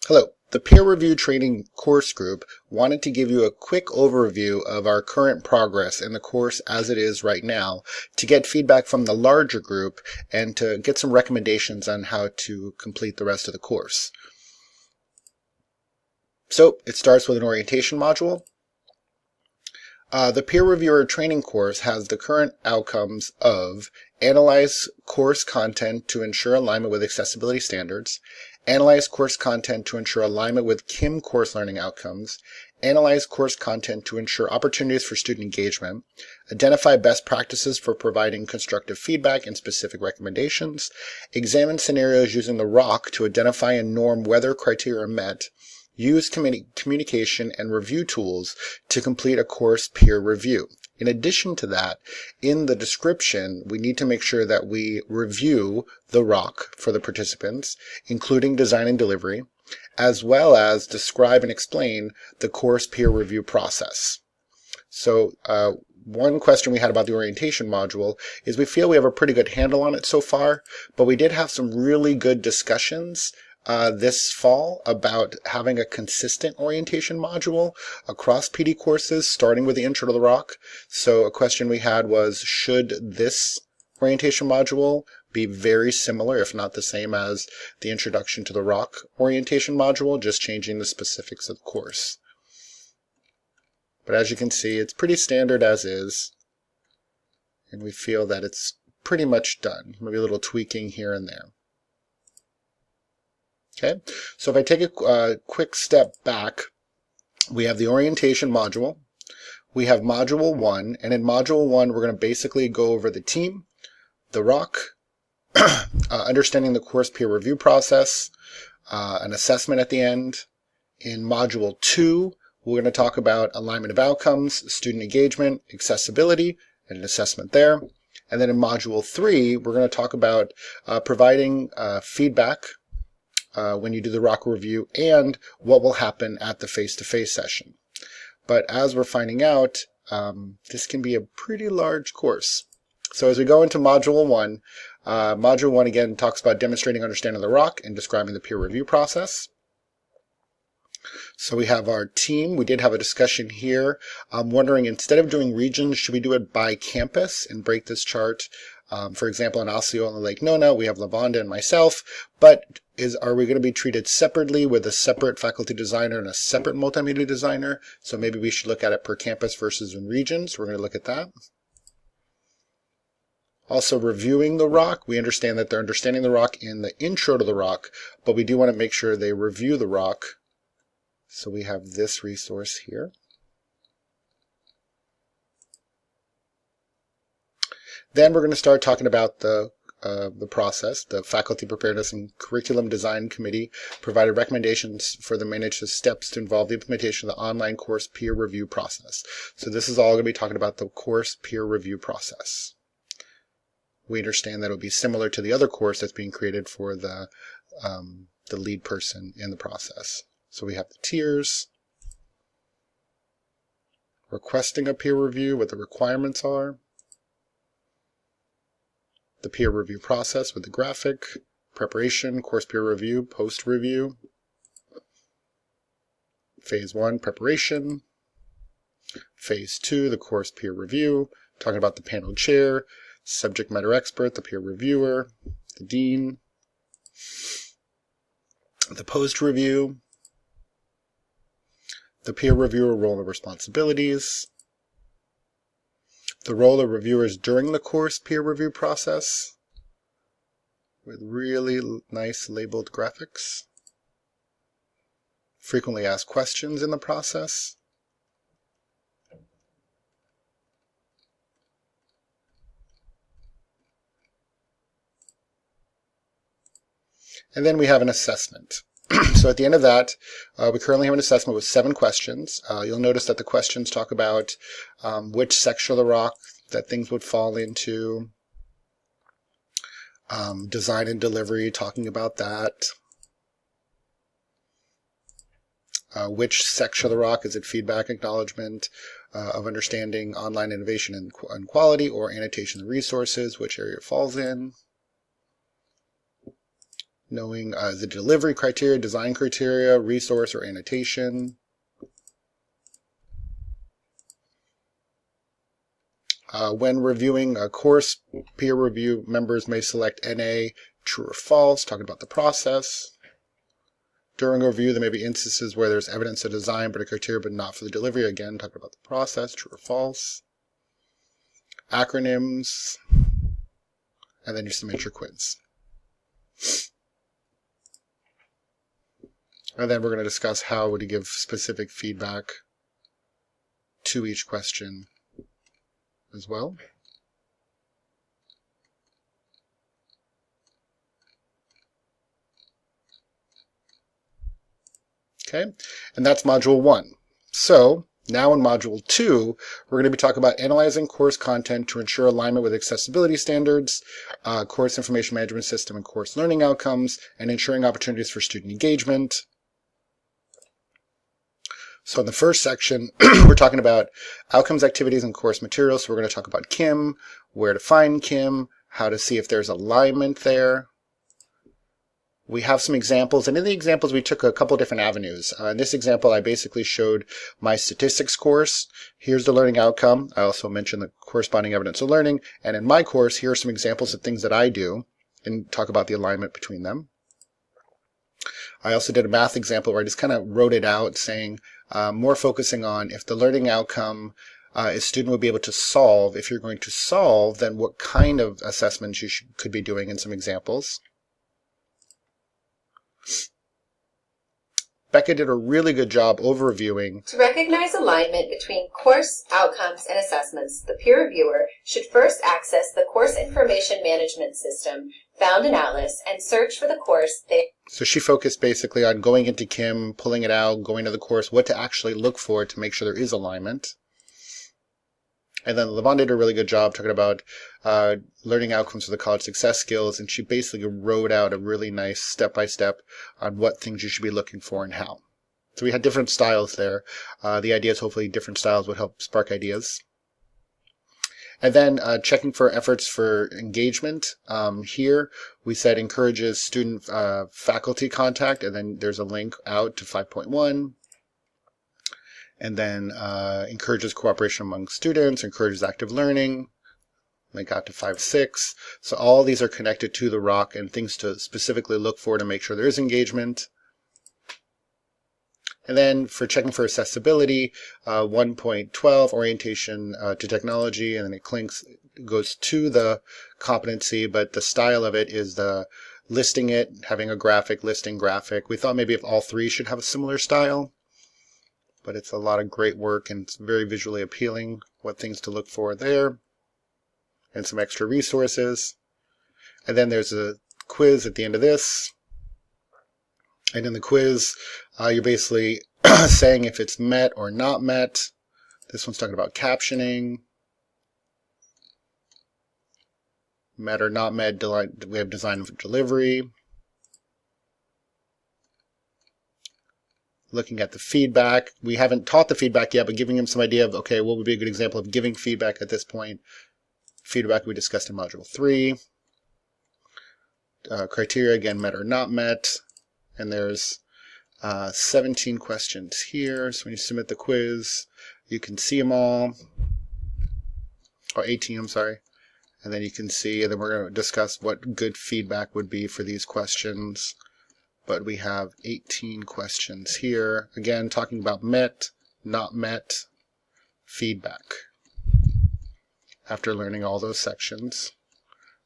Hello, the peer review training course group wanted to give you a quick overview of our current progress in the course as it is right now to get feedback from the larger group and to get some recommendations on how to complete the rest of the course. So it starts with an orientation module. The peer reviewer training course has the current outcomes of analyze course content to ensure alignment with accessibility standards, analyze course content to ensure alignment with KIM course learning outcomes, analyze course content to ensure opportunities for student engagement, identify best practices for providing constructive feedback and specific recommendations, examine scenarios using the ROC to identify and norm whether criteria are met, use communication and review tools to complete a course peer review. In addition to that, in the description, we need to make sure that we review the ROC for the participants, including design and delivery, as well as describe and explain the course peer review process. So one question we had about the orientation module is we feel we have a pretty good handle on it so far, but we did have some really good discussions this fall about having a consistent orientation module across PD courses, starting with the intro to the ROC. So a question we had was, should this orientation module be very similar, if not the same as the introduction to the ROC orientation module, just changing the specifics of the course? But as you can see, it's pretty standard as is, and we feel that it's pretty much done. Maybe a little tweaking here and there. Okay, so if I take a quick step back, we have the orientation module, we have module 1, and in module 1 we're going to basically go over the team, the ROC, understanding the course peer review process, an assessment at the end. In module 2, we're going to talk about alignment of outcomes, student engagement, accessibility, and an assessment there. And then in module 3, we're going to talk about providing feedback when you do the ROC review and what will happen at the face-to-face session. But as we're finding out, this can be a pretty large course. So as we go into module 1 again talks about demonstrating understanding the ROC and describing the peer review process. So we have our team. We did have a discussion here. I'm wondering, instead of doing regions, should we do it by campus and break this chart? For example, in Osceola and Lake Nona, we have Lavonda and myself, but are we going to be treated separately with a separate faculty designer and a separate multimedia designer? So maybe we should look at it per campus versus in regions. We're going to look at that. Also, reviewing the ROC. We understand that they're understanding the ROC in the intro to the ROC, but we do want to make sure they review the ROC. So we have this resource here. Then we're going to start talking about the process. The Faculty Preparedness and Curriculum Design Committee provided recommendations for the management's steps to involve the implementation of the online course peer review process. So this is all going to be talking about the course peer review process. We understand that it will be similar to the other course that's being created for the lead person in the process. So we have the tiers, requesting a peer review, what the requirements are, the peer review process with the graphic, preparation, course peer review, post-review, phase 1, preparation, phase 2, the course peer review, talking about the panel chair, subject matter expert, the peer reviewer, the dean, the post-review, the peer reviewer role and responsibilities, the role of reviewers during the course peer review process with really nice labeled graphics, frequently asked questions in the process, and then we have an assessment. So at the end of that, we currently have an assessment with 7 questions. You'll notice that the questions talk about which section of the ROC that things would fall into, design and delivery, talking about that, which section of the ROC, is it feedback, acknowledgement of understanding online innovation and quality, or annotation and resources, which area it falls in. knowing the delivery criteria, design criteria, resource or annotation. When reviewing a course, peer review members may select NA, true or false, talking about the process. During a review, there may be instances where there's evidence of design but a criteria but not for the delivery. Again, talking about the process, true or false. Acronyms, and then you submit your quiz. And then we're going to discuss how to give specific feedback to each question as well. Okay, and that's Module 1. So, now in Module 2, we're going to be talking about analyzing course content to ensure alignment with accessibility standards, course information management system and course learning outcomes, and ensuring opportunities for student engagement. So in the first section, we're talking about outcomes, activities, and course materials. So we're going to talk about KIM, where to find KIM, how to see if there's alignment there. We have some examples, and in the examples we took a couple different avenues. In this example, I basically showed my statistics course. Here's the learning outcome. I also mentioned the corresponding evidence of learning. And in my course, here are some examples of things that I do and talk about the alignment between them. I also did a math example where I just kind of wrote it out saying, more focusing on if the learning outcome a student would be able to solve. If you're going to solve, then what kind of assessments you could be doing in some examples. Becca did a really good job overviewing. To recognize alignment between course outcomes and assessments, the peer reviewer should first access the Course Information Management System found in Atlas and search for the course they... So she focused basically on going into KIM, pulling it out, going to the course, what to actually look for to make sure there is alignment. And then Levon did a really good job talking about learning outcomes for the college success skills, and she basically wrote out a really nice step-by-step on what things you should be looking for and how. So we had different styles there. The idea is hopefully different styles would help spark ideas. And then checking for efforts for engagement. Here we said encourages student-faculty contact, and then there's a link out to 5.1. And then encourages cooperation among students, encourages active learning, link out to 5.6. So all these are connected to the ROC and things to specifically look for to make sure there is engagement. And then for checking for accessibility, 1.12, orientation to technology, and then it goes to the competency, but the style of it is the listing it, having a graphic, listing graphic. We thought maybe if all three should have a similar style. But it's a lot of great work and it's very visually appealing, what things to look for there, and some extra resources. And then there's a quiz at the end of this. And in the quiz, you're basically saying if it's met or not met. This one's talking about captioning. Met or not met, we have design for delivery. Looking at the feedback. We haven't taught the feedback yet, but giving them some idea of, okay, what would be a good example of giving feedback at this point. Feedback we discussed in Module 3. Criteria, again, met or not met. And there's 17 questions here. So when you submit the quiz, you can see them all. Or 18, I'm sorry. And then you can see, and then we're going to discuss what good feedback would be for these questions. But we have 18 questions here. Again, talking about met, not met, feedback. After learning all those sections.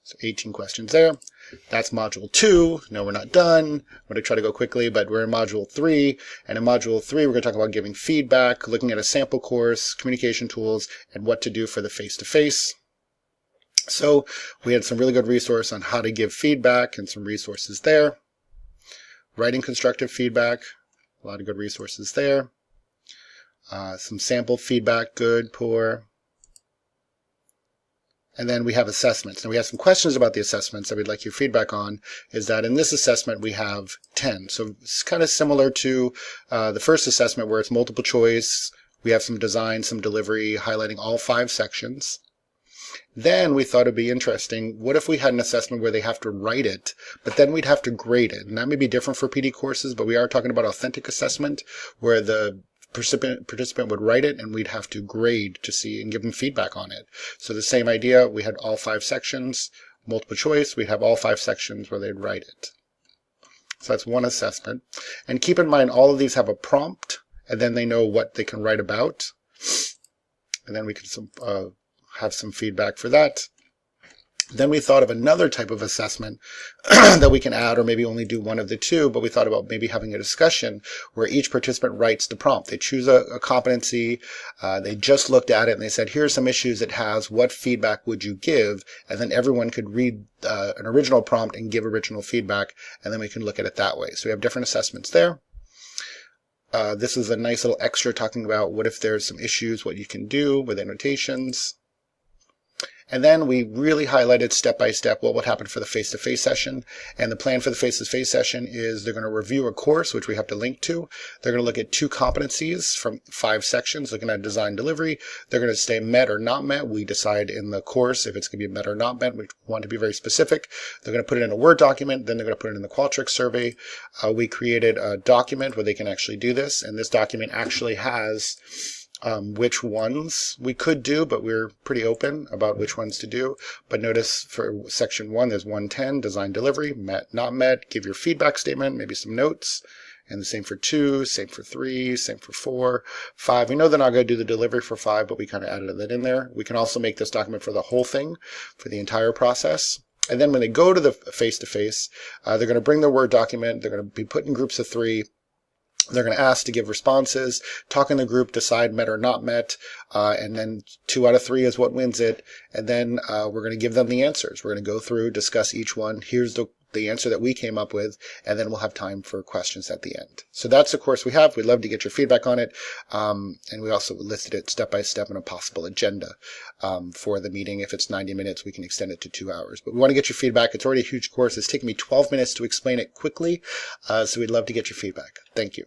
So 18 questions there. That's Module 2. No, we're not done. I'm going to try to go quickly, but we're in Module 3. And in Module 3, we're going to talk about giving feedback, looking at a sample course, communication tools, and what to do for the face-to-face. So we had some really good resource on how to give feedback and some resources there. Writing constructive feedback, a lot of good resources there. Some sample feedback, good, poor. And then we have assessments. Now we have some questions about the assessments that we'd like your feedback on, is that in this assessment we have 10. So it's kind of similar to the first assessment where it's multiple choice. We have some design, some delivery, highlighting all 5 sections. Then we thought it'd be interesting, what if we had an assessment where they have to write it, but then we'd have to grade it? And that may be different for PD courses, but we are talking about authentic assessment, where the participant would write it and we'd have to grade to see and give them feedback on it. So the same idea, we had all 5 sections, multiple choice, we'd have all 5 sections where they'd write it. So that's one assessment. And keep in mind, all of these have a prompt, and then they know what they can write about. And then we can have some feedback for that. Then we thought of another type of assessment that we can add, or maybe only do one of the two, but we thought about maybe having a discussion where each participant writes the prompt. They choose a competency, they just looked at it and they said, here's some issues it has, what feedback would you give? And then everyone could read an original prompt and give original feedback, and then we can look at it that way. So we have different assessments there. This is a nice little extra talking about what if there's some issues, what you can do with annotations. And then we really highlighted step-by-step what would happen for the face-to-face session. And the plan for the face-to-face session is they're going to review a course, which we have to link to. They're going to look at 2 competencies from 5 sections, looking at design delivery. They're going to stay met or not met. We decide in the course if it's going to be met or not met. We want to be very specific. They're going to put it in a Word document. Then they're going to put it in the Qualtrics survey. We created a document where they can actually do this. And this document actually has which ones we could do, but we're pretty open about which ones to do. But notice for section 1, there's 110, design delivery, met, not met, give your feedback statement, maybe some notes. And the same for 2, same for 3, same for 4, 5. We know they're not going to do the delivery for 5, but we kind of added that in there. We can also make this document for the whole thing, for the entire process. And then when they go to the face-to-face, they're going to bring their Word document. They're going to be put in groups of 3. They're going to ask to give responses, talk in the group, decide met or not met, and then 2 out of 3 is what wins it. And then we're going to give them the answers. We're going to go through, discuss each one. Here's the answer that we came up with, and then we'll have time for questions at the end. So that's the course we have. We'd love to get your feedback on it. And we also listed it step by step in a possible agenda for the meeting. If it's 90 minutes, we can extend it to 2 hours. But we want to get your feedback. It's already a huge course. It's taken me 12 minutes to explain it quickly. So we'd love to get your feedback. Thank you.